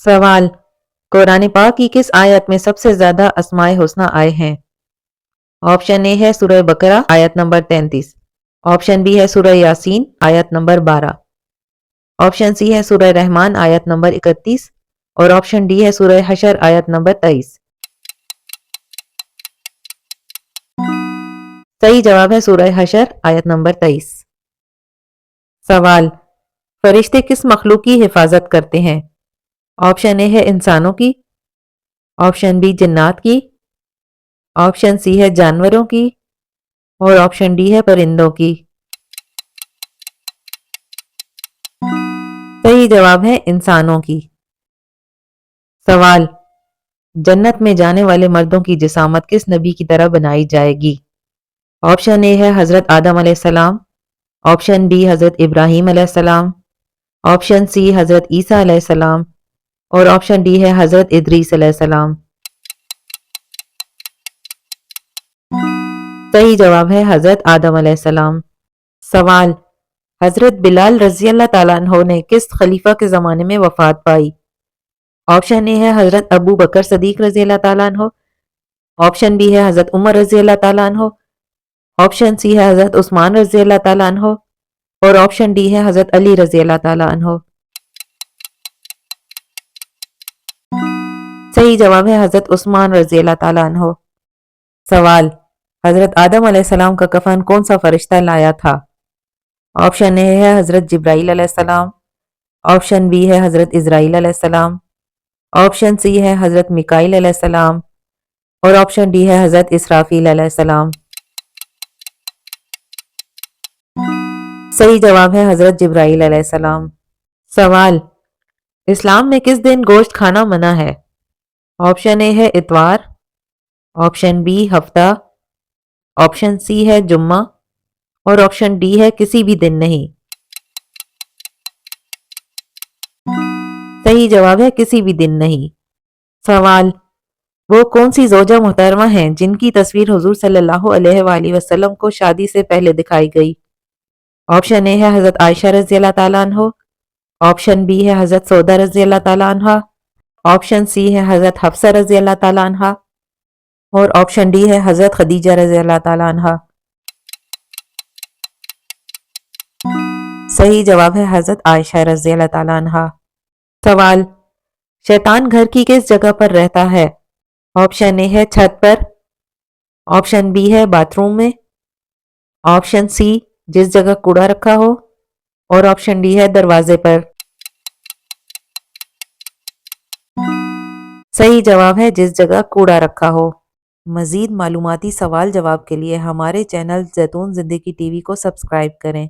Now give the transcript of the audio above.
سوال: قرآن پاک کی کس آیت میں سب سے زیادہ اسماء حسنی آئے ہیں؟ آپشن اے ہے سورہ بقرہ آیت نمبر 33، آپشن بی ہے سورہ یاسین آیت نمبر 12، آپشن سی ہے سورہ رحمان آیت نمبر 31 اور آپشن ڈی ہے سورہ حشر آیت نمبر 23۔ صحیح جواب ہے سورہ حشر آیت نمبر 23۔ سوال: فرشتے کس مخلوق کی حفاظت کرتے ہیں؟ آپشن اے ہے انسانوں کی، آپشن بی جنات کی، آپشن سی ہے جانوروں کی اور آپشن ڈی ہے پرندوں کی۔ صحیح جواب ہے انسانوں کی۔ سوال: جنت میں جانے والے مردوں کی جسامت کس نبی کی طرح بنائی جائے گی؟ آپشن اے ہے حضرت آدم علیہ السلام، آپشن بی حضرت ابراہیم علیہ السلام، آپشن سی حضرت عیسیٰ علیہ السلام اور آپشن ڈی ہے حضرت ادریس علیہ السلام۔ صحیح جواب ہے حضرت آدم علیہ السلام۔ سوال: حضرت بلال رضی اللہ تعالیٰ عنہ نے کس خلیفہ کے زمانے میں وفات پائی؟ آپشن اے ہے حضرت ابو بکر صدیق رضی اللہ تعالیٰ عنہ، آپشن بی ہے حضرت عمر رضی اللہ تعالیٰ عنہ، آپشن سی ہے حضرت عثمان رضی اللہ تعالیٰ عنہ اور آپشن ڈی ہے حضرت علی رضی اللہ تعالیٰ عنہ۔ صحیح جواب ہے حضرت عثمان رضی اللہ تعالیٰ عنہ۔ سوال: حضرت آدم علیہ السلام کا کفن کون سا فرشتہ لایا تھا؟ آپشن اے ہے حضرت جبرائیل علیہ السلام، آپشن بی ہے حضرت اسرائیل علیہ السلام، آپشن سی ہے حضرت میکائیل علیہ السلام اور آپشن ڈی ہے حضرت اسرافیل علیہ السلام۔ صحیح جواب ہے حضرت جبرائیل علیہ السلام۔ سوال: اسلام میں کس دن گوشت کھانا منع ہے؟ آپشن اے ہے اتوار، آپشن بی ہفتہ، آپشن سی ہے جمعہ اور آپشن ڈی ہے کسی بھی دن نہیں۔ صحیح جواب ہے کسی بھی دن نہیں۔ سوال: وہ کون سی زوجہ محترمہ ہیں جن کی تصویر حضور صلی اللہ علیہ وآلہ وسلم کو شادی سے پہلے دکھائی گئی؟ آپشن اے ہے حضرت عائشہ رضی اللہ تعالیٰ عنہ، آپشن بی ہے حضرت سودہ رضی اللہ تعالیٰ عنہ، آپشن سی ہے حضرت حفصہ رضی اللہ تعالیٰ عنہ اور آپشن ڈی ہے حضرت خدیجہ رضی اللہ تعالیٰ عنہ۔ صحیح جواب ہے حضرت عائشہ رضی اللہ تعالیٰ عنہ۔ سوال: شیطان گھر کی کس جگہ پر رہتا ہے؟ آپشن اے ہے چھت پر، آپشن بی ہے باتھ روم میں، آپشن سی جس جگہ کوڑا رکھا ہو اور آپشن ڈی ہے دروازے پر۔ صحیح جواب ہے جس جگہ کوڑا رکھا ہو۔ مزید معلوماتی سوال جواب کے لیے ہمارے چینل زیتون زندگی ٹی وی کو سبسکرائب کریں۔